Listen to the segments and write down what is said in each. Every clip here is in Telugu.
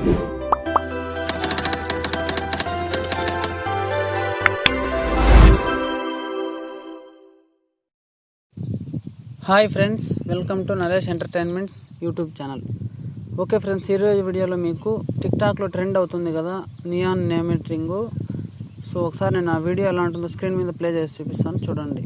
Hi friends, welcome to Naresh entertainments YouTube channel. Okay friends, ఈరోజు వీడియోలో మీకు టిక్టాక్లో ట్రెండ్ అవుతుంది కదా నియాన్ నేమిటరింగ్. సో ఒకసారి నేను ఆ వీడియో ఎలా ఉంటుందో స్క్రీన్ మీద ప్లే చేసి చూపిస్తాను, చూడండి.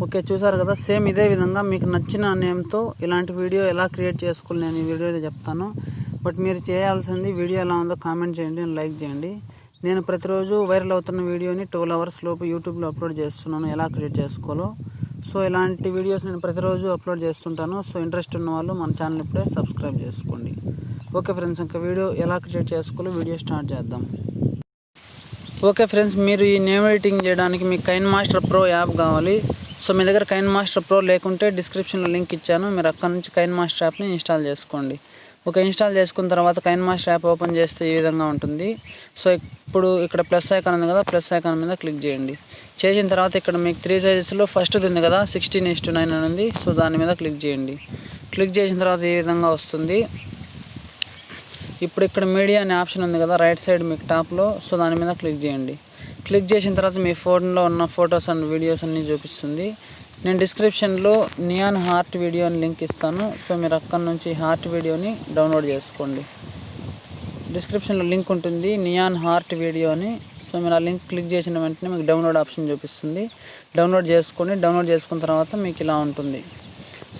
ఓకే, చూసారు కదా. సేమ్ ఇదే విధంగా మీకు నచ్చిన నేమ్తో ఇలాంటి వీడియో ఎలా క్రియేట్ చేసుకోవాలి నేను ఈ వీడియోలో చెప్తాను. బట్ మీరు చేయాల్సింది వీడియో ఎలా ఉందో కామెంట్ చేయండి, లైక్ చేయండి. నేను ప్రతిరోజు వైరల్ అవుతున్న వీడియోని 12 hours లోపు యూట్యూబ్లో అప్లోడ్ చేస్తున్నాను, ఎలా క్రియేట్ చేసుకోవాలో. సో ఇలాంటి వీడియోస్ నేను ప్రతిరోజు అప్లోడ్ చేస్తుంటాను. సో ఇంట్రెస్ట్ ఉన్న వాళ్ళు మన ఛానల్ ఇప్పుడే సబ్స్క్రైబ్ చేసుకోండి. ఓకే ఫ్రెండ్స్, ఇంకా వీడియో ఎలా క్రియేట్ చేసుకోవాలో వీడియో స్టార్ట్ చేద్దాం. ఓకే ఫ్రెండ్స్, మీరు ఈ నేమ్ ఎడిటింగ్ చేయడానికి మీకు కైన్మాస్టర్ ప్రో యాప్ కావాలి. సో మీ దగ్గర కైన్మాస్టర్ ప్రో లేకుంటే డిస్క్రిప్షన్లో లింక్ ఇచ్చాను, మీరు అక్కడ నుంచి కైన్మాస్టర్ యాప్ని ఇన్స్టాల్ చేసుకోండి. ఓకే, ఇన్స్టాల్ చేసుకున్న తర్వాత కైన్మాస్టర్ యాప్ ఓపెన్ చేస్తే ఈ విధంగా ఉంటుంది. సో ఇప్పుడు ఇక్కడ ప్లస్ ఐకాన్ ఉంది కదా, ప్లస్ ఐకాన్ మీద క్లిక్ చేయండి. చేసిన తర్వాత ఇక్కడ మీకు 3 సైజెస్లో ఫస్ట్ ఉంది కదా 16:9 అని ఉంది. సో దాని మీద క్లిక్ చేయండి. క్లిక్ చేసిన తర్వాత ఈ విధంగా వస్తుంది. ఇప్పుడు ఇక్కడ మీడియా అనే ఆప్షన్ ఉంది కదా రైట్ సైడ్ మీకు టాప్లో. సో దాని మీద క్లిక్ చేయండి. క్లిక్ చేసిన తర్వాత మీ ఫోన్లో ఉన్న ఫొటోస్ అండ్ వీడియోస్ అన్నీ చూపిస్తుంది. నేను డిస్క్రిప్షన్లో నియాన్ హార్ట్ వీడియో అని లింక్ ఇస్తాను. సో మీరు అక్కడ నుంచి హార్ట్ వీడియోని డౌన్లోడ్ చేసుకోండి. డిస్క్రిప్షన్లో లింక్ ఉంటుంది నియాన్ హార్ట్ వీడియో అని. సో మీరు ఆ లింక్ క్లిక్ చేసిన వెంటనే మీకు డౌన్లోడ్ ఆప్షన్ చూపిస్తుంది. డౌన్లోడ్ చేసుకోండి. డౌన్లోడ్ చేసుకున్న తర్వాత మీకు ఇలా ఉంటుంది.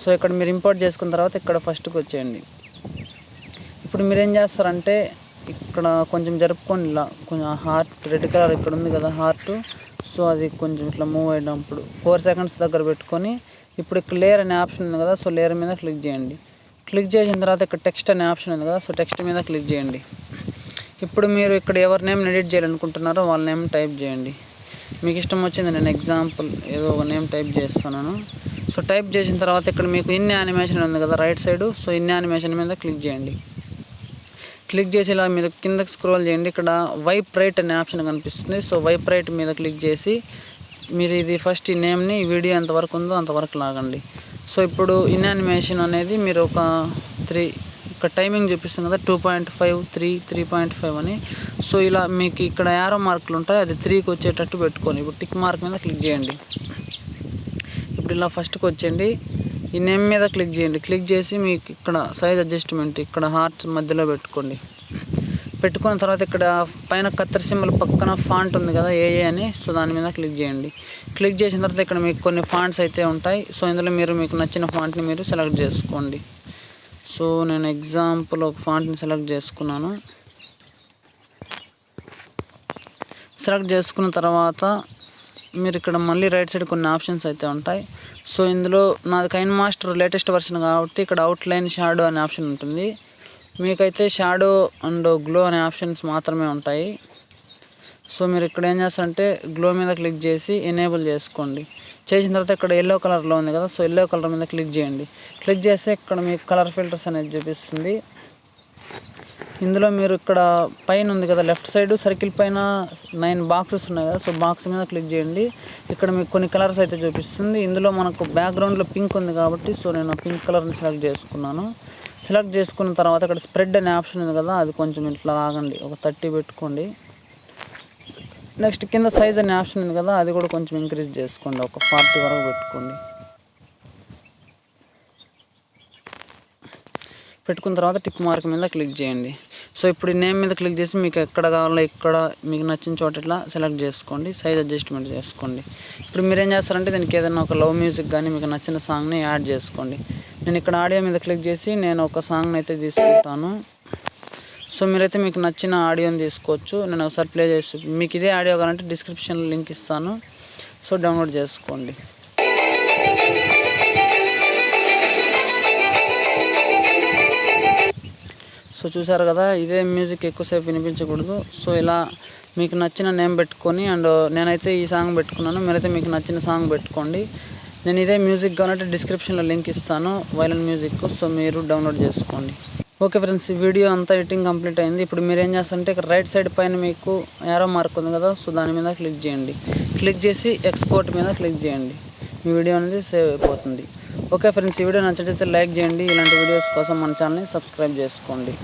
సో ఇక్కడ మీరు ఇంపోర్ట్ చేసుకున్న తర్వాత ఇక్కడ ఫస్ట్కి వచ్చేయండి. ఇప్పుడు మీరు ఏం చేస్తారంటే ఇక్కడ కొంచెం జరుపుకొని ఇలా కొంచెం హార్ట్ రెడ్ కలర్ ఇక్కడ ఉంది కదా హార్ట్. సో అది కొంచెం ఇట్లా మూవ్ అయినప్పుడు 4 seconds దగ్గర పెట్టుకొని ఇప్పుడు ఇక్కడ లేయర్ అనే ఆప్షన్ ఉంది కదా. సో లేయర్ మీద క్లిక్ చేయండి. క్లిక్ చేసిన తర్వాత ఇక్కడ టెక్స్ట్ అనే ఆప్షన్ ఉంది కదా. సో టెక్స్ట్ మీద క్లిక్ చేయండి. ఇప్పుడు మీరు ఇక్కడ ఎవరి నేమ్ ఎడిట్ చేయాలనుకుంటున్నారో వాళ్ళ నేమ్ టైప్ చేయండి. మీకు ఇష్టం వచ్చింది, నేను ఎగ్జాంపుల్ ఏదో ఒక నేమ్ టైప్ చేస్తున్నాను. సో టైప్ చేసిన తర్వాత ఇక్కడ మీకు ఇన్ యానిమేషన్ ఉంది కదా right side. So in animation మీద క్లిక్ చేయండి. క్లిక్ చేసి ఇలా మీరు కిందకి స్క్రోల్ చేయండి. ఇక్కడ వైప్ రైట్ అనే ఆప్షన్ కనిపిస్తుంది. సో వైప్ రైట్ మీద క్లిక్ చేసి మీరు ఇది ఫస్ట్ ఈ నేమ్ని వీడియో ఎంతవరకు ఉందో అంతవరకు లాగండి. సో ఇప్పుడు ఇన్ యానిమేషన్ అనేది మీరు ఒక 3 ఇక్కడ టైమింగ్ చూపిస్తుంది కదా 2.5 3 3.5 అని. సో ఇలా మీకు ఇక్కడ యారో మార్కులు ఉంటాయి, అది 3కి వచ్చేటట్టు పెట్టుకొని ఇప్పుడు టిక్ మార్క్ మీద క్లిక్ చేయండి. ఇప్పుడు ఇలా ఫస్ట్కి వచ్చేయండి. ఈ నేమ్ మీద క్లిక్ చేయండి. క్లిక్ చేసి మీకు ఇక్కడ సైజ్ అడ్జస్ట్మెంట్ ఇక్కడ హార్ట్ మధ్యలో పెట్టుకోండి. పెట్టుకున్న తర్వాత ఇక్కడ పైన కత్తెర సింబల్ పక్కన ఫాంట్ ఉంది కదా ఏఏ అని. సో దాని మీద క్లిక్ చేయండి. క్లిక్ చేసిన తర్వాత ఇక్కడ మీకు కొన్ని ఫాంట్స్ అయితే ఉంటాయి. సో ఇందులో మీరు మీకు నచ్చిన ఫాంట్ని మీరు సెలెక్ట్ చేసుకోండి. సో నేను ఎగ్జాంపుల్ ఒక ఫాంట్ని సెలెక్ట్ చేసుకున్నాను. సెలెక్ట్ చేసుకున్న తర్వాత మీరు ఇక్కడ మళ్ళీ రైట్ సైడ్ కొన్ని ఆప్షన్స్ అయితే ఉంటాయి. సో ఇందులో నాది కైన్మాస్టర్ లేటెస్ట్ వర్షన్ కాబట్టి ఇక్కడ అవుట్లైన్ షాడో అనే ఆప్షన్ ఉంటుంది. మీకైతే షాడో అండ్ గ్లో అనే ఆప్షన్స్ మాత్రమే ఉంటాయి. సో మీరు ఇక్కడ ఏం చేస్తారంటే గ్లో మీద క్లిక్ చేసి ఎనేబుల్ చేసుకోండి. చేసిన తర్వాత ఇక్కడ ఎల్లో కలర్లో ఉంది కదా. సో ఎల్లో కలర్ మీద క్లిక్ చేయండి. క్లిక్ చేస్తే ఇక్కడ మీకు కలర్ ఫిల్టర్స్ అనేది చూపిస్తుంది. ఇందులో మీరు ఇక్కడ పైన ఉంది కదా లెఫ్ట్ సైడ్ సర్కిల్ పైన 9 బాక్సెస్ ఉన్నాయి కదా. సో బాక్స్ మీద క్లిక్ చేయండి. ఇక్కడ మీకు కొన్ని కలర్స్ అయితే చూపిస్తుంది. ఇందులో మనకు బ్యాక్గ్రౌండ్లో పింక్ ఉంది కాబట్టి సో నేను పింక్ కలర్ని సెలెక్ట్ చేసుకున్నాను. సెలెక్ట్ చేసుకున్న తర్వాత ఇక్కడ స్ప్రెడ్ అనే ఆప్షన్ ఉంది కదా, అది కొంచెం ఇట్లా లాగండి, ఒక 30 పెట్టుకోండి. నెక్స్ట్ కింద సైజ్ అనే ఆప్షన్ ఉంది కదా, అది కూడా కొంచెం ఇంక్రీజ్ చేసుకోండి, ఒక 40 వరకు పెట్టుకోండి. పెట్టుకున్న తర్వాత టిక్ మార్క్ మీద క్లిక్ చేయండి. సో ఇప్పుడు ఈ నేమ్ మీద క్లిక్ చేసి మీకు ఎక్కడ కావాలో ఇక్కడ మీకు నచ్చిన చోట ఇట్లా సెలెక్ట్ చేసుకోండి, సైజ్ అడ్జస్ట్మెంట్ చేసుకోండి. ఇప్పుడు మీరు ఏం చేస్తారంటే దీనికి ఏదైనా ఒక లవ్ మ్యూజిక్ కానీ మీకు నచ్చిన సాంగ్ని యాడ్ చేసుకోండి. నేను ఇక్కడ ఆడియో మీద క్లిక్ చేసి నేను ఒక సాంగ్ని అయితే తీసుకుంటాను. సో మీరైతే మీకు నచ్చిన ఆడియోని తీసుకోవచ్చు. నేను ఒకసారి ప్లే చేసి మీకు ఇదే ఆడియో కావాలంటే డిస్క్రిప్షన్లో లింక్ ఇస్తాను. సో డౌన్లోడ్ చేసుకోండి. సో చూసారు కదా, ఇదే మ్యూజిక్ ఎక్కువసేపు వినిపించకూడదు. సో ఇలా మీకు నచ్చిన నేమ్ పెట్టుకొని అండ్ నేనైతే ఈ సాంగ్ పెట్టుకున్నాను, మీరైతే మీకు నచ్చిన సాంగ్ పెట్టుకోండి. నేను ఇదే మ్యూజిక్ కావాలంటే డిస్క్రిప్షన్లో లింక్ ఇస్తాను, వైలెన్ మ్యూజిక్. సో మీరు డౌన్లోడ్ చేసుకోండి. ఓకే ఫ్రెండ్స్, ఈ వీడియో అంతా ఎడిటింగ్ కంప్లీట్ అయింది. ఇప్పుడు మీరు ఏం చేస్తారంటే ఇక్కడ రైట్ సైడ్ పైన మీకు యారో మార్క్ ఉంది కదా, సో దాని మీద క్లిక్ చేయండి. క్లిక్ చేసి ఎక్స్పోర్ట్ మీద క్లిక్ చేయండి. మీ వీడియో అనేది సేవ్ అయిపోతుంది. ఓకే ఫ్రెండ్స్, ఈ వీడియో నచ్చినట్లయితే లైక్ చేయండి. ఇలాంటి వీడియోస్ కోసం మన ఛానల్ని సబ్స్క్రైబ్ చేసుకోండి.